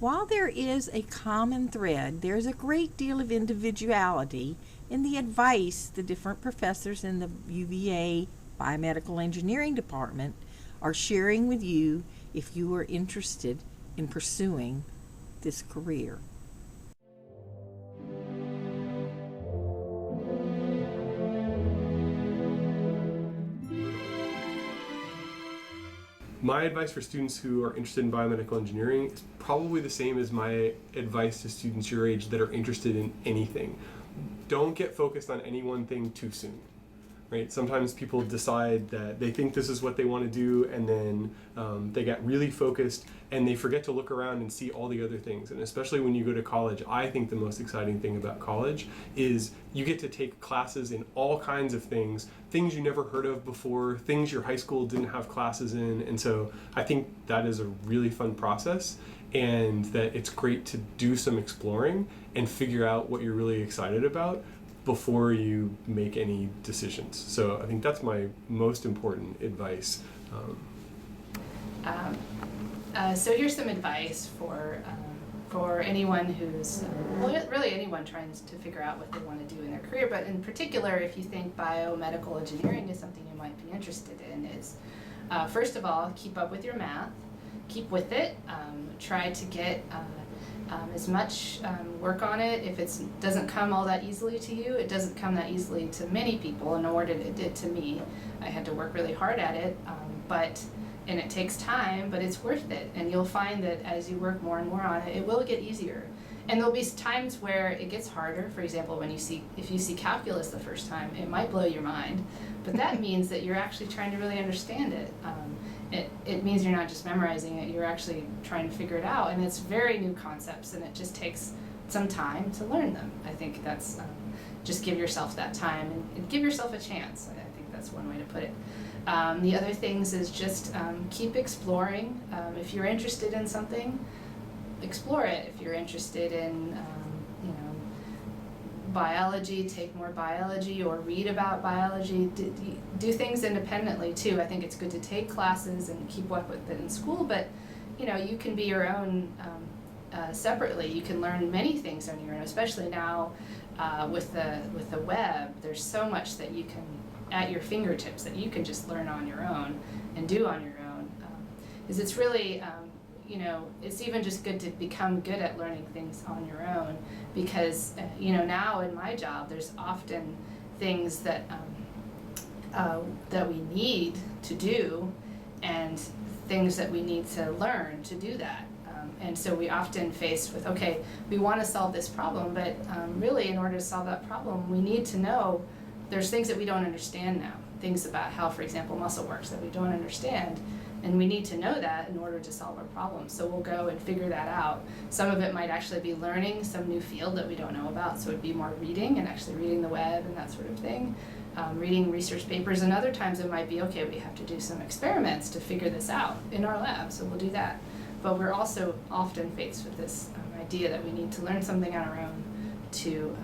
While there is a common thread, there's a great deal of individuality in the advice the different professors in the UVA biomedical engineering department are sharing with you if you are interested in pursuing this career. My advice for students who are interested in biomedical engineering is probably the same as my advice to students your age that are interested in anything. Don't get focused on any one thing too soon. Right? Sometimes people decide that they think this is what they want to do, and then they get really focused and they forget to look around and see all the other things. And especially when you go to college, I think the most exciting thing about college is you get to take classes in all kinds of things you never heard of before, things your high school didn't have classes in. And so I think that is a really fun process, and that it's great to do some exploring and figure out what you're really excited about before you make any decisions. So I think that's my most important advice. So here's some advice for anyone who's, really anyone trying to figure out what they want to do in their career, but in particular if you think biomedical engineering is something you might be interested in, is first of all, keep up with your math, keep with it, try to get as much work on it. If it doesn't come all that easily to you, it doesn't come that easily to many people, nor did it to me. I had to work really hard at it, and it takes time, but it's worth it. And you'll find that as you work more and more on it, it will get easier. And there'll be times where it gets harder. For example, if you see calculus the first time, it might blow your mind, but that means that you're actually trying to really understand it. It means you're not just memorizing it, you're actually trying to figure it out, and it's very new concepts, and it just takes some time to learn them. I think that's, just give yourself that time and give yourself a chance. I think that's one way to put it. The other things is just keep exploring. If you're interested in something, explore it. If you're interested in biology, take more biology or read about biology. Do things independently too. I think it's good to take classes and keep up with it in school, but you can be your own separately. You can learn many things on your own, especially now with the web. There's so much that you can at your fingertips that you can just learn on your own and do on your own. It's really it's even just good to become good at learning things on your own, because now in my job there's often things that that we need to do and things that we need to learn to do that. And so we often faced with, okay, we want to solve this problem, but really in order to solve that problem we need to know there's things that we don't understand now, things about how, for example, muscle works that we don't understand. And we need to know that in order to solve our problems. So we'll go and figure that out. Some of it might actually be learning some new field that we don't know about. So it'd be more reading and actually reading the web and that sort of thing. Reading research papers. And other times it might be, okay, we have to do some experiments to figure this out in our lab. So we'll do that. But we're also often faced with this idea that we need to learn something on our own to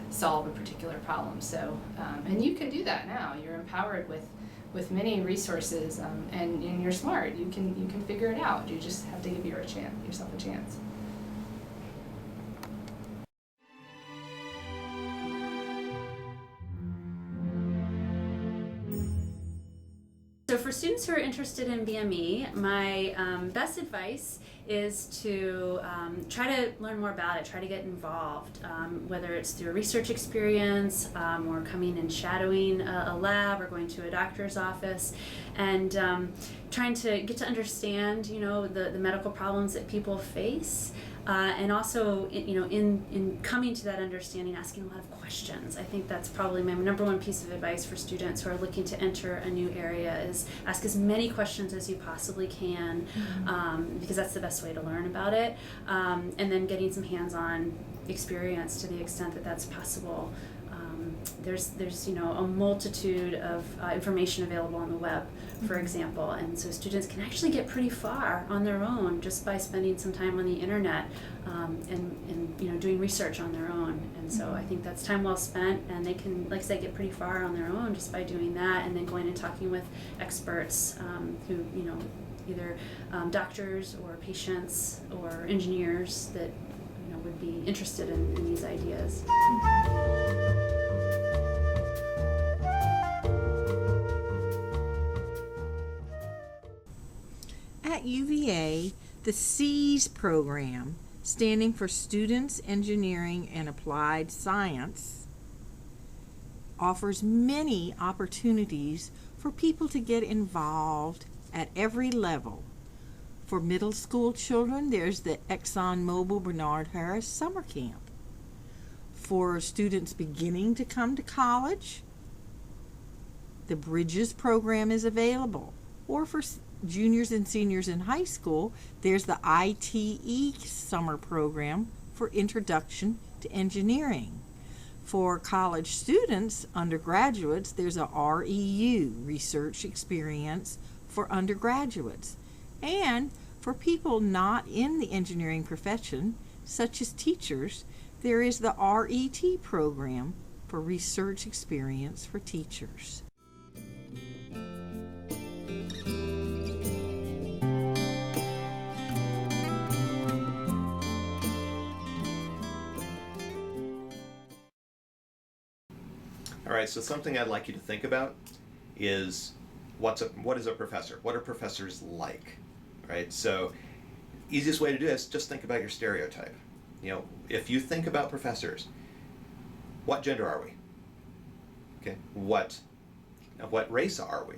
solve a particular problem. So, and you can do that now. You're empowered with many resources, and you're smart. You can figure it out. You just have to give yourself a chance. So for students who are interested in BME, my best advice is to try to learn more about it, try to get involved, whether it's through a research experience or coming and shadowing a lab or going to a doctor's office, and trying to get to understand the medical problems that people face. And also, in coming to that understanding, asking a lot of questions. I think that's probably my number one piece of advice for students who are looking to enter a new area, is ask as many questions as you possibly can, because that's the best way to learn about it. And then getting some hands-on experience to the extent that that's possible. There's a multitude of information available on the web, for example, and so students can actually get pretty far on their own just by spending some time on the internet and doing research on their own. And so I think that's time well spent, and they can, like I said, get pretty far on their own just by doing that, and then going and talking with experts who either doctors or patients or engineers that would be interested in these ideas. At UVA, the SEAS program, standing for Students, Engineering, and Applied Science, offers many opportunities for people to get involved at every level. For middle school children, there's the ExxonMobil Bernard Harris Summer Camp. For students beginning to come to college, the Bridges program is available. Or for juniors and seniors in high school, there's the ITE summer program for Introduction to Engineering. For college students, undergraduates, there's a REU, Research Experience for undergraduates. And for people not in the engineering profession, such as teachers, there is the RET program for Research Experience for teachers. All right, so something I'd like you to think about is what is a professor? What are professors like, right? So easiest way to do this, just think about your stereotype. If you think about professors, what gender are we? Okay, what race are we?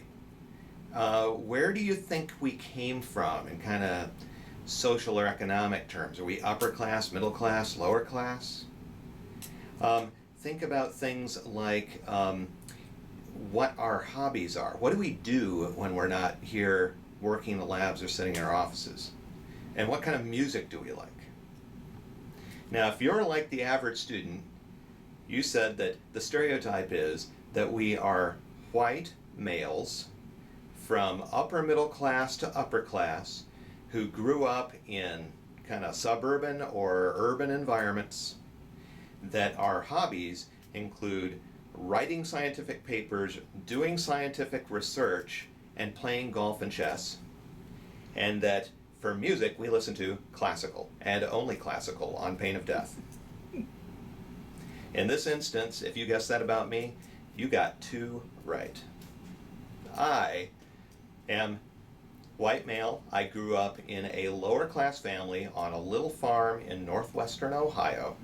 Where do you think we came from in kind of social or economic terms? Are we upper class, middle class, lower class? Think about things like what our hobbies are. What do we do when we're not here working in the labs or sitting in our offices? And what kind of music do we like? Now, if you're like the average student, you said that the stereotype is that we are white males from upper middle class to upper class who grew up in kind of suburban or urban environments, that our hobbies include writing scientific papers, doing scientific research, and playing golf and chess, and that for music we listen to classical and only classical on pain of death. In this instance, if you guessed that about me, you got two right. I am white male. I grew up in a lower class family on a little farm in northwestern Ohio,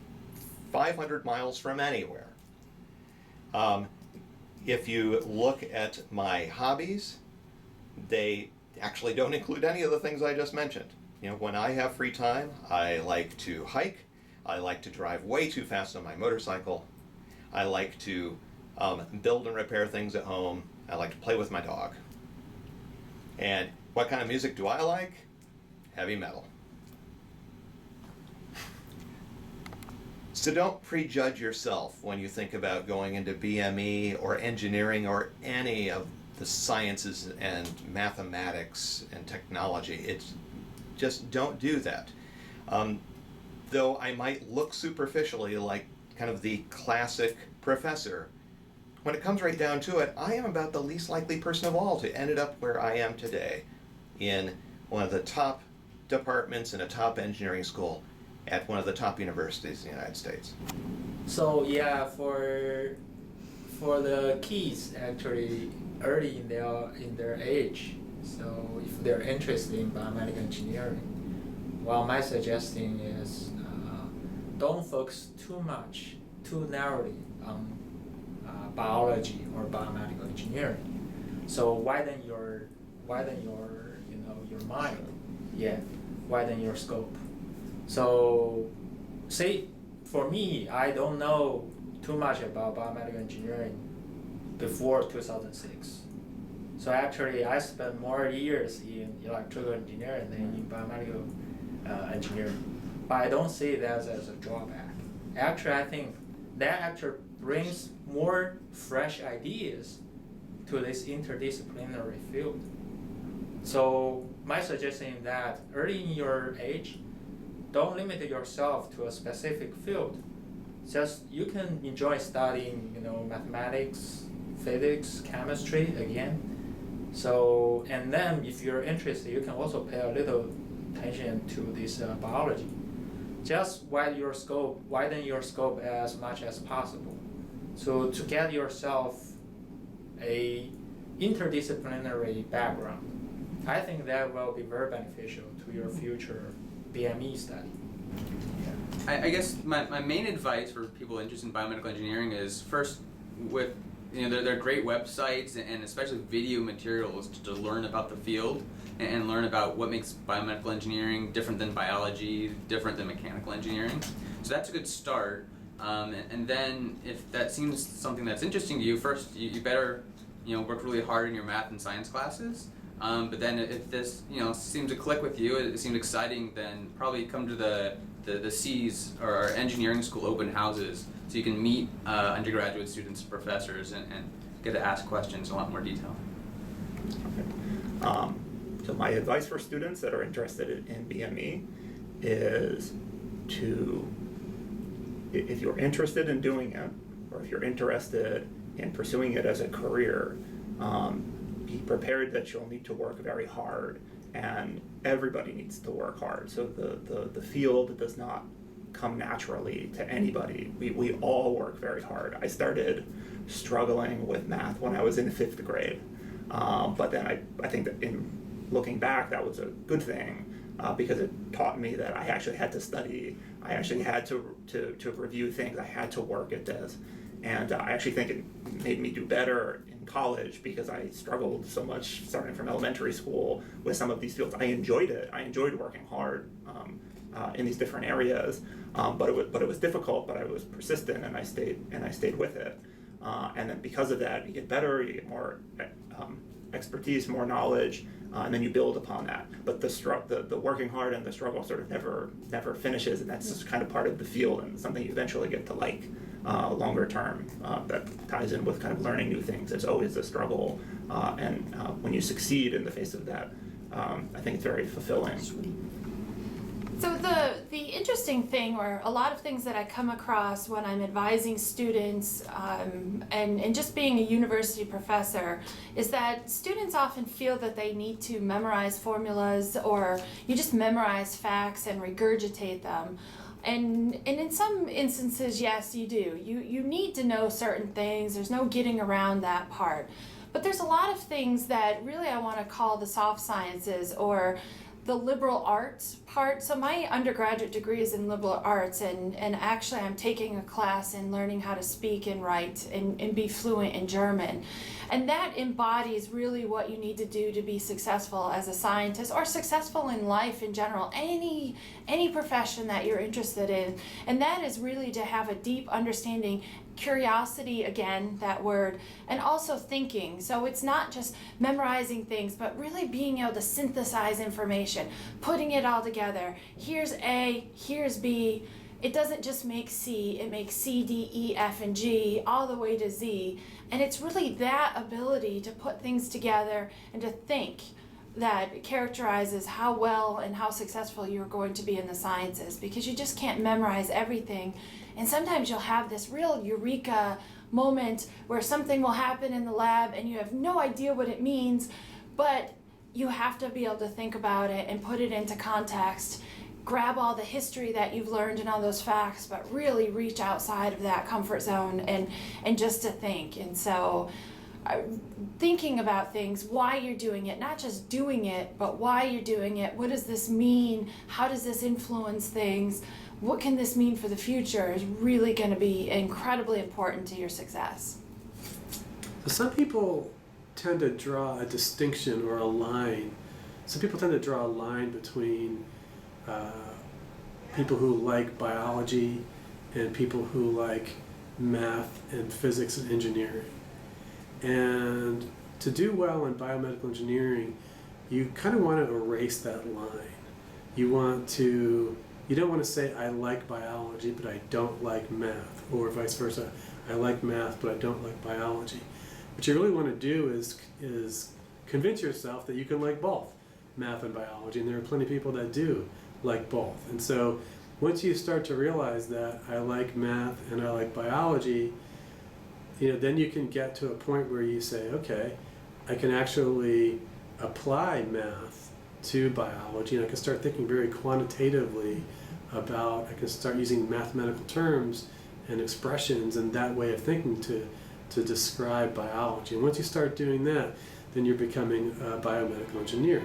500 miles from anywhere. If you look at my hobbies, they actually don't include any of the things I just mentioned. When I have free time, I like to hike. I like to drive way too fast on my motorcycle. I like to build and repair things at home. I like to play with my dog. And what kind of music do I like? Heavy metal. So don't prejudge yourself when you think about going into BME or engineering or any of the sciences and mathematics and technology. Just don't do that. Though I might look superficially like kind of the classic professor, when it comes right down to it, I am about the least likely person of all to end up where I am today in one of the top departments in a top engineering school at one of the top universities in the United States. So yeah, for the kids actually early in their age, so if they're interested in biomedical engineering, well, my suggestion is don't focus too narrowly on biology or biomedical engineering. So widen your mind, widen your scope. So, say for me, I don't know too much about biomedical engineering before 2006. So actually, I spent more years in electrical engineering than in biomedical engineering. But I don't see that as a drawback. Actually, I think that actually brings more fresh ideas to this interdisciplinary field. So my suggestion is that early in your age, don't limit yourself to a specific field. Just you can enjoy studying, mathematics, physics, chemistry again, So, and then if you're interested, you can also pay a little attention to this biology. Just widen your scope as much as possible. So to get yourself a interdisciplinary background, I think that will be very beneficial to your future BME study. I guess my main advice for people interested in biomedical engineering is first with there are great websites and especially video materials to learn about the field and learn about what makes biomedical engineering different than biology, different than mechanical engineering. So that's a good start. And then if that seems something that's interesting to you, first you better work really hard in your math and science classes. But then if this seems to click with you, it seems exciting, then probably come to the C's or engineering school open houses so you can meet undergraduate students and professors and get to ask questions in a lot more detail. Okay. So my advice for students that are interested in BME is if you're interested in doing it, or if you're interested in pursuing it as a career, be prepared that you'll need to work very hard, and everybody needs to work hard. So the field does not come naturally to anybody. We all work very hard. I started struggling with math when I was in 5th grade, but then I think that in looking back, that was a good thing because it taught me that I actually had to study. I actually had to review things. I had to work at this. And I actually think it made me do better in college because I struggled so much starting from elementary school with some of these fields. I enjoyed it. I enjoyed working hard in these different areas, but it was difficult. But I was persistent, and I stayed with it. And then because of that, you get better. You get more expertise, more knowledge, and then you build upon that. But the working hard and the struggle sort of never finishes, and that's just kind of part of the field and something you eventually get to like. Longer term, that ties in with kind of learning new things. It's always a struggle, and when you succeed in the face of that, I think it's very fulfilling. So the interesting thing, or a lot of things that I come across when I'm advising students and just being a university professor, is that students often feel that they need to memorize formulas, or you just memorize facts and regurgitate them. And in some instances, yes, you do. You need to know certain things. There's no getting around that part. But there's a lot of things that really I want to call the soft sciences, or the liberal arts part. So my undergraduate degree is in liberal arts, and actually I'm taking a class in learning how to speak and write and be fluent in German. And that embodies really what you need to do to be successful as a scientist, or successful in life in general, any profession that you're interested in. And that is really to have a deep understanding, curiosity, again, that word, and also thinking. So it's not just memorizing things, but really being able to synthesize information, putting it all together. Here's A, here's B. It doesn't just make C, it makes C, D, E, F, and G, all the way to Z. And it's really that ability to put things together and to think that characterizes how well and how successful you're going to be in the sciences, because you just can't memorize everything. And sometimes you'll have this real eureka moment where something will happen in the lab and you have no idea what it means, but you have to be able to think about it and put it into context, grab all the history that you've learned and all those facts, but really reach outside of that comfort zone and just to think. And so thinking about things, why you're doing it, not just doing it, but why you're doing it. What does this mean? How does this influence things? What can this mean for the future is really going to be incredibly important to your success. So some people tend to draw a distinction or a line. Some people tend to draw a line between people who like biology and people who like math and physics and engineering. And to do well in biomedical engineering, you kind of want to erase that line. You don't want to say, I like biology, but I don't like math, or vice versa. I like math, but I don't like biology. What you really want to do is convince yourself that you can like both math and biology, and there are plenty of people that do like both. And so once you start to realize that I like math and I like biology, then you can get to a point where you say, okay, I can actually apply math to biology, and I can start thinking very quantitatively about, I can start using mathematical terms and expressions and that way of thinking to describe biology. And once you start doing that, then you're becoming a biomedical engineer.